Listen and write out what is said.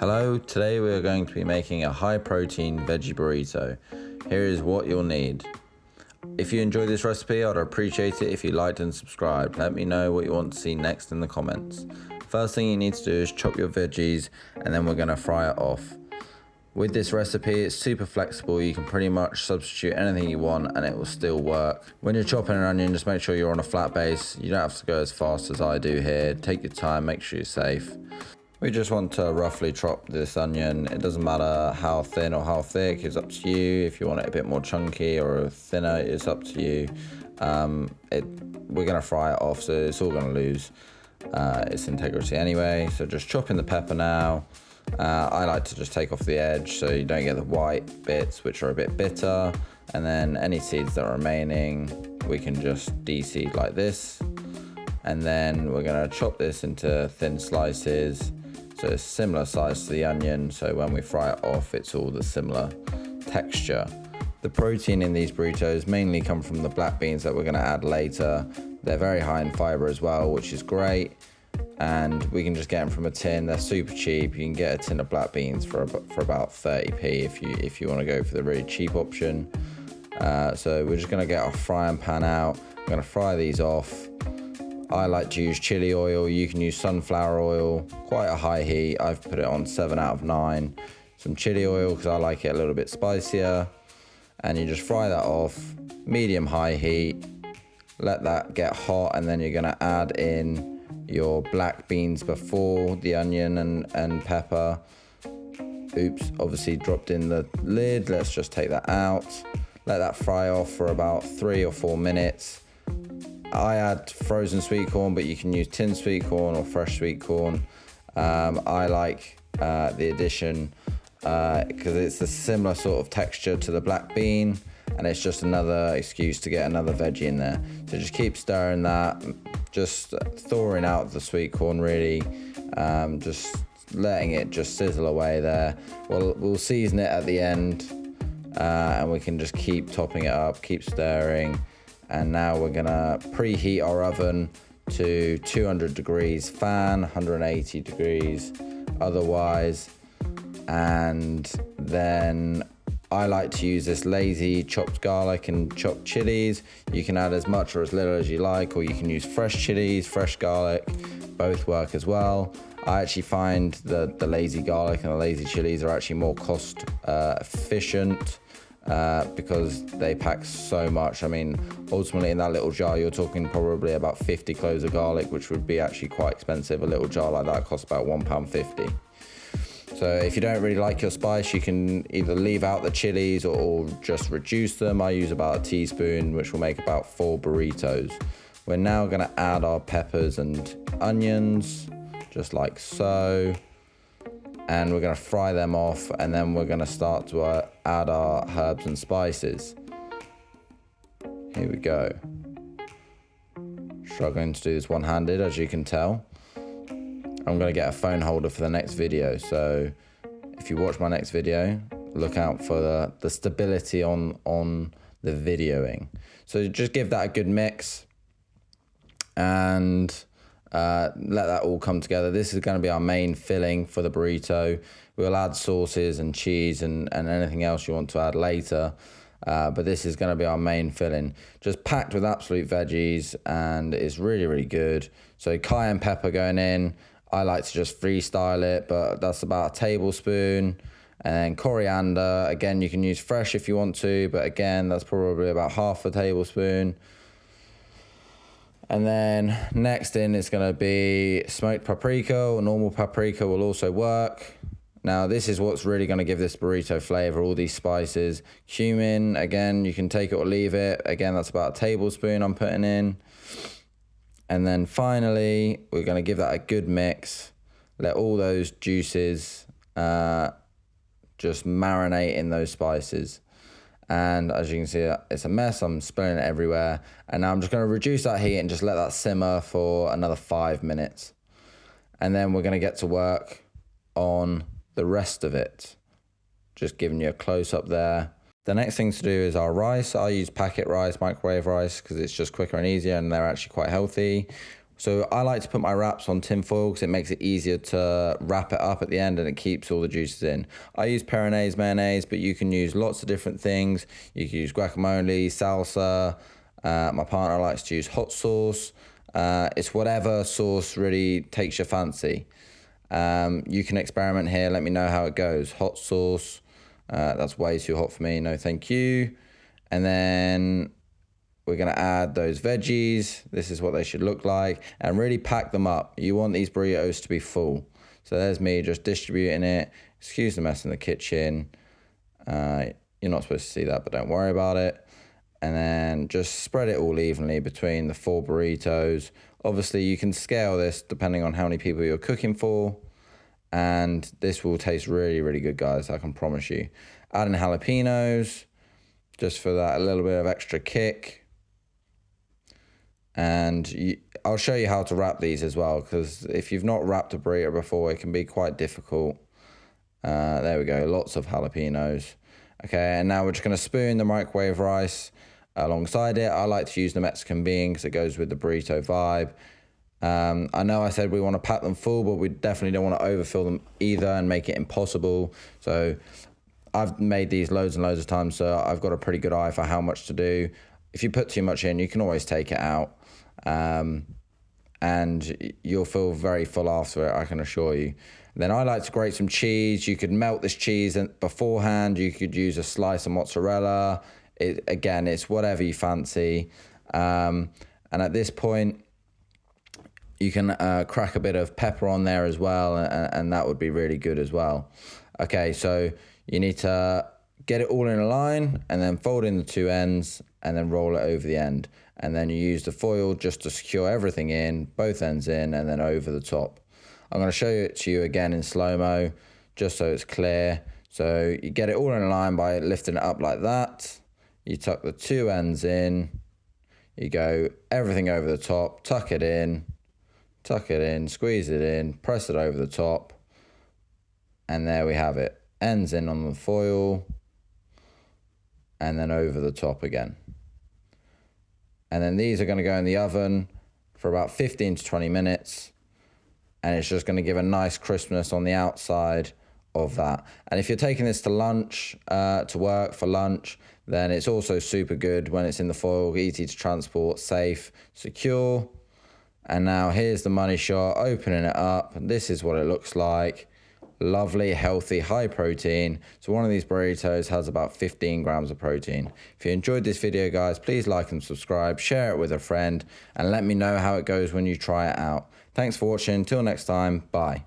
Hello, today we are going to be making a high protein veggie burrito. Here is what you'll need. If you enjoyed this recipe, I'd appreciate it if you liked and subscribed. Let me know what you want to see next in the comments. First thing you need to do is chop your veggies and then we're going to fry it off. With this recipe, it's super flexible. You can pretty much substitute anything you want and it will still work. When you're chopping an onion, just make sure you're on a flat base. You don't have to go as fast as I do here. Take your time, make sure you're safe. We just want to roughly chop this onion. It doesn't matter how thin or how thick, it's up to you. If you want it a bit more chunky or thinner, it's up to you. We're gonna fry it off, so it's all gonna lose its integrity anyway. So just chopping the pepper now. I like to just take off the edge so you don't get the white bits, which are a bit bitter. And then any seeds that are remaining, we can just de-seed like this. And then we're gonna chop this into thin slices. So it's similar size to the onion, so when we fry it off, it's all the similar texture. The protein in these burritos mainly come from the black beans that we're gonna add later. They're very high in fiber as well, which is great. And we can just get them from a tin. They're super cheap. You can get a tin of black beans for about 30p if you wanna go for the really cheap option. So we're just gonna get our frying pan out. We're gonna fry these off. I like to use chili oil. You can use sunflower oil, quite a high heat. I've put it on 7 out of 9. Some chili oil because I like it a little bit spicier. And you just fry that off, medium-high heat. Let that get hot and then you're gonna add in your black beans before the onion and pepper. Oops, obviously dropped in the lid. Let's just take that out. Let that fry off for about 3 or 4 minutes. I add frozen sweet corn, but you can use tinned sweet corn or fresh sweet corn. I like the addition because it's a similar sort of texture to the black bean, and it's just another excuse to get another veggie in there. So just keep stirring that, just thawing out the sweet corn really, just letting it just sizzle away there. We'll season it at the end, and we can just keep topping it up, keep stirring. And now we're gonna preheat our oven to 200 degrees fan, 180 degrees otherwise. And then I like to use this lazy chopped garlic and chopped chilies. You can add as much or as little as you like, or you can use fresh chilies, fresh garlic, both work as well. I actually find the lazy garlic and the lazy chilies are actually more cost efficient. Because they pack so much. I mean, ultimately in that little jar, you're talking probably about 50 cloves of garlic, which would be actually quite expensive. A little jar like that costs about £1.50. So if you don't really like your spice, you can either leave out the chilies or just reduce them. I use about a teaspoon, which will make about 4 burritos. We're now gonna add our peppers and onions, just like so. And we're gonna fry them off, and then we're gonna start to add our herbs and spices. Here we go. Struggling to do this one-handed, as you can tell. I'm gonna get a phone holder for the next video, so if you watch my next video, look out for the stability on the videoing. So just give that a good mix, and let that all come together. This is going to be our main filling for the burrito. We'll add sauces and cheese and anything else you want to add later. But this is going to be our main filling. Just packed with absolute veggies, and it's really, really good. So cayenne pepper going in. I like to just freestyle it, but that's about a tablespoon. And then coriander. Again, you can use fresh if you want to, but again, that's probably about half a tablespoon. And then next in is going to be smoked paprika, or normal paprika will also work. Now this is what's really going to give this burrito flavor, all these spices. Cumin, again, you can take it or leave it. Again, that's about a tablespoon I'm putting in. And then finally, we're going to give that a good mix. Let all those juices just marinate in those spices. And as you can see, it's a mess. I'm spilling it everywhere. And now I'm just going to reduce that heat and just let that simmer for another 5 minutes. And then we're going to get to work on the rest of it. Just giving you a close up there. The next thing to do is our rice. I use packet rice, microwave rice, because it's just quicker and easier, and they're actually quite healthy. So I like to put my wraps on tin foil because it makes it easier to wrap it up at the end and it keeps all the juices in. I use Peronaise mayonnaise, but you can use lots of different things. You can use guacamole, salsa. My partner likes to use hot sauce. It's whatever sauce really takes your fancy. You can experiment here. Let me know how it goes. Hot sauce. That's way too hot for me. No, thank you. And then we're going to add those veggies. This is what they should look like. And really pack them up. You want these burritos to be full. So there's me just distributing it. Excuse the mess in the kitchen. You're not supposed to see that, but don't worry about it. And then just spread it all evenly between the 4 burritos. Obviously, you can scale this depending on how many people you're cooking for. And this will taste really, really good, guys. I can promise you. Adding jalapenos, just for that a little bit of extra kick. And I'll show you how to wrap these as well, because if you've not wrapped a burrito before, it can be quite difficult. There we go, lots of jalapenos. Okay, and now we're just going to spoon the microwave rice alongside it. I like to use the Mexican bean because it goes with the burrito vibe. I know I said we want to pack them full, but we definitely don't want to overfill them either and make it impossible. So I've made these loads and loads of times, so I've got a pretty good eye for how much to do. If you put too much in, you can always take it out. And you'll feel very full after it, I can assure you. Then I like to grate some cheese. You could melt this cheese beforehand. You could use a slice of mozzarella. Again, it's whatever you fancy. And at this point, you can crack a bit of pepper on there as well, and that would be really good as well. Okay, so you need to get it all in a line and then fold in the 2 ends and then roll it over the end. And then you use the foil just to secure everything in, both ends in, and then over the top. I'm going to show it to you again in slow-mo, just so it's clear. So you get it all in a line by lifting it up like that. You tuck the 2 ends in. You go everything over the top, tuck it in, squeeze it in, press it over the top. And there we have it. Ends in on the foil, and then over the top again. And then these are going to go in the oven for about 15 to 20 minutes. And it's just going to give a nice crispness on the outside of that. And if you're taking this to lunch, to work for lunch, then it's also super good when it's in the foil, easy to transport, safe, secure. And now here's the money shot, opening it up. This is what it looks like. Lovely, healthy, high protein. So one of these burritos has about 15 grams of protein. If you enjoyed this video, guys, please like and subscribe, share it with a friend, and let me know how it goes when you try it out. Thanks for watching. Till next time, bye.